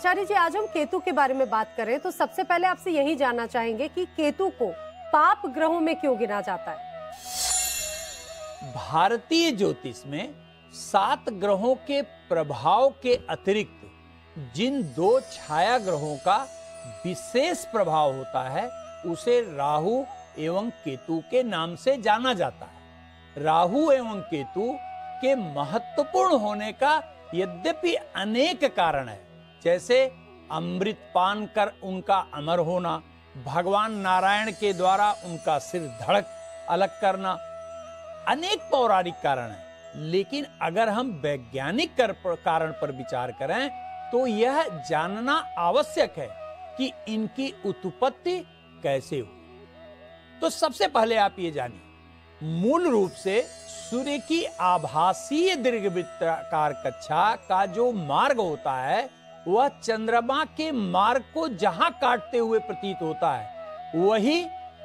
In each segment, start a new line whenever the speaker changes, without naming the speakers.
आचार्य जी, आज हम केतु के बारे में बात करें तो सबसे पहले आपसे यही जानना चाहेंगे कि केतु को पाप ग्रहों में क्यों गिना जाता है?
भारतीय ज्योतिष में 7 ग्रहों के प्रभाव के अतिरिक्त जिन 2 छाया ग्रहों का विशेष प्रभाव होता है उसे राहु एवं केतु के नाम से जाना जाता है। राहु एवं केतु के महत्वपूर्ण होने का यद्यपि अनेक कारण है, जैसे अमृत पान कर उनका अमर होना, भगवान नारायण के द्वारा उनका सिर धड़ अलग करना, अनेक पौराणिक कारण हैं। लेकिन अगर हम वैज्ञानिक कारण पर विचार करें तो यह जानना आवश्यक है कि इनकी उत्पत्ति कैसे हुई। तो सबसे पहले आप ये जानिए, मूल रूप से सूर्य की आभासीय दीर्घवृत्ताकार कक्षा का जो मार्ग होता है वह चंद्रमा के मार्ग को जहां काटते हुए प्रतीत होता है वही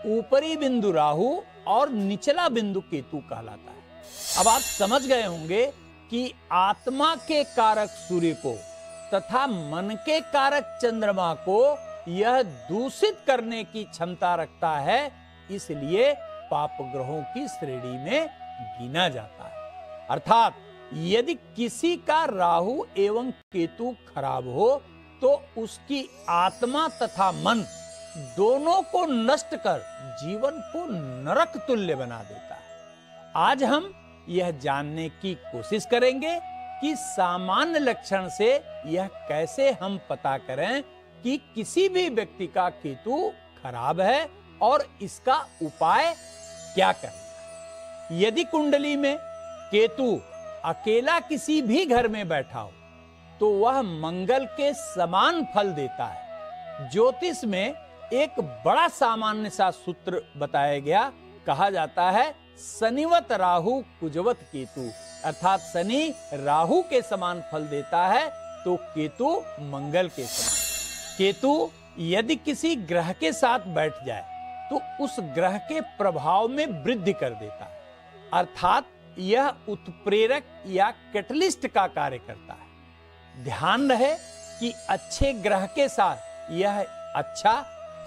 ऊपरी बिंदु राहु और निचला बिंदु केतु कहलाता है। अब आप समझ गए होंगे कि आत्मा के कारक सूर्य को तथा मन के कारक चंद्रमा को यह दूषित करने की क्षमता रखता है, इसलिए पाप ग्रहों की श्रेणी में गिना जाता है। अर्थात यदि किसी का राहु एवं केतु खराब हो तो उसकी आत्मा तथा मन दोनों को नष्ट कर जीवन को नरक तुल्य बना देता है। आज हम यह जानने की कोशिश करेंगे कि सामान्य लक्षण से यह कैसे हम पता करें कि किसी भी व्यक्ति का केतु खराब है और इसका उपाय क्या करना। यदि कुंडली में केतु अकेला किसी भी घर में बैठा हो तो वह मंगल के समान फल देता है। ज्योतिष में एक बड़ा सामान्य सा सूत्र बताया गया, कहा जाता है शनिवत राहु कुजवत केतु, अर्थात शनि राहु के समान फल देता है तो केतु मंगल के समान। केतु यदि किसी ग्रह के साथ बैठ जाए तो उस ग्रह के प्रभाव में वृद्धि कर देता है, अर्थात यह उत्प्रेरक या कैटलिस्ट का कार्य करता है। ध्यान रहे कि अच्छे ग्रह के साथ यह अच्छा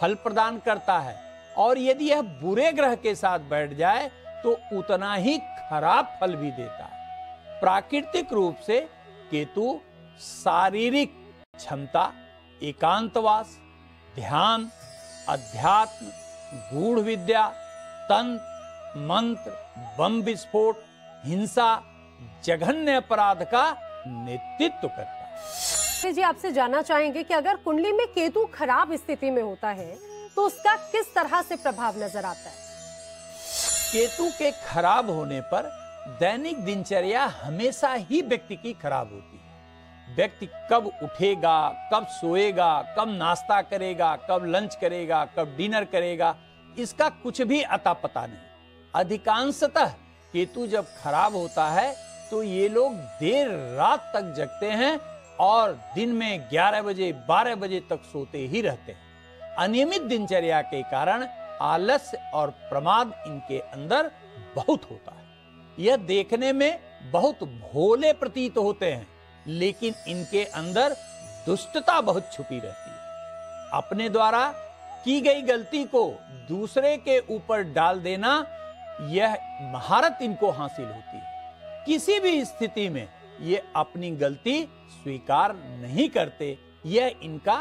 फल प्रदान करता है और यदि यह बुरे ग्रह के साथ बैठ जाए तो उतना ही खराब फल भी देता है। प्राकृतिक रूप से केतु शारीरिक क्षमता, एकांतवास, ध्यान, अध्यात्म, गूढ़ विद्या, तंत्र, मंत्र, बम विस्फोट, हिंसा, जघन्य अपराध का नेतृत्व करता है।
जी, आपसे जानना चाहेंगे कि अगर कुंडली में केतु खराब स्थिति में होता है तो उसका किस तरह से प्रभाव नजर आता है?
केतु के खराब होने पर दैनिक दिनचर्या हमेशा ही व्यक्ति की खराब होती है। व्यक्ति कब उठेगा, कब सोएगा, कब नाश्ता करेगा, कब लंच करेगा, कब डिनर करेगा, इसका कुछ भी अता पता नहीं। अधिकांशतः केतु जब खराब होता है तो ये लोग देर रात तक जगते हैं और दिन में 11 बजे 12 बजे तक सोते ही रहते हैं। अनियमित दिनचर्या के कारण आलस्य और प्रमाद इनके अंदर बहुत होता है। यह देखने में बहुत भोले प्रतीत होते हैं लेकिन इनके अंदर दुष्टता बहुत छुपी रहती है। अपने द्वारा की गई गलती को दूसरे के ऊपर डाल देना, यह महारत इनको हासिल होती है। किसी भी स्थिति में ये अपनी गलती स्वीकार नहीं करते, यह इनका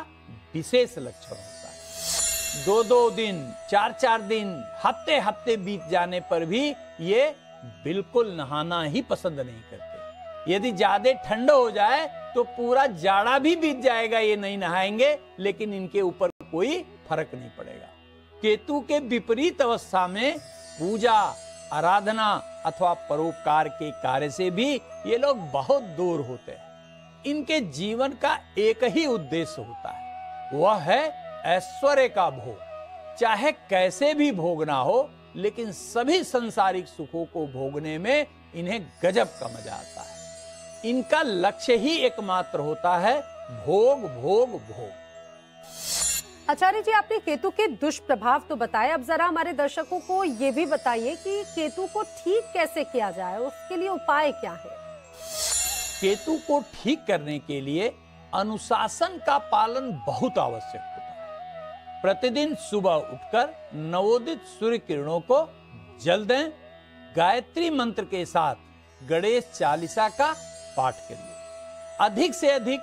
विशेष लक्षण होता है। 2-2 दिन, 4-4 दिन, हफ्ते बीत जाने पर भी ये बिल्कुल नहाना ही पसंद नहीं करते। यदि ज्यादा ठंड हो जाए तो पूरा जाड़ा भी बीत जाएगा, ये नहीं नहाएंगे, लेकिन इनके ऊपर कोई फर्क नहीं पड़ेगा। केतु के विपरीत अवस्था में पूजा, आराधना अथवा परोपकार के कार्य से भी ये लोग बहुत दूर होते हैं। इनके जीवन का एक ही उद्देश्य होता है, वह है ऐश्वर्य का भोग। चाहे कैसे भी भोगना हो, लेकिन सभी सांसारिक सुखों को भोगने में इन्हें गजब का मजा आता है। इनका लक्ष्य ही एकमात्र होता है भोग भोग भोग।
आचार्य जी, आपने केतु के दुष्प्रभाव तो बताए, अब जरा हमारे दर्शकों को ये भी बताइए कि केतु को ठीक कैसे किया जाए, उसके लिए उपाय क्या है?
केतु को ठीक करने के लिए अनुशासन का पालन बहुत आवश्यक होता है। प्रतिदिन सुबह उठकर नवोदित सूर्य किरणों को जल दें। गायत्री मंत्र के साथ गणेश चालीसा का पाठ करिए। अधिक से अधिक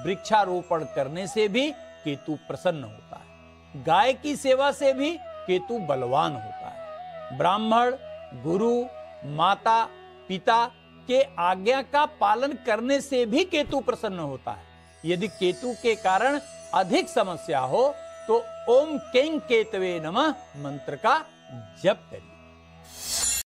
वृक्षारोपण करने से भी केतु प्रसन्न होता है। गाय की सेवा से भी केतु बलवान होता है। ब्राह्मण, गुरु, माता, पिता के आज्ञा का पालन करने से भी केतु प्रसन्न होता है। यदि केतु के कारण अधिक समस्या हो तो ओम कें केतवे नमः मंत्र का जप करिए।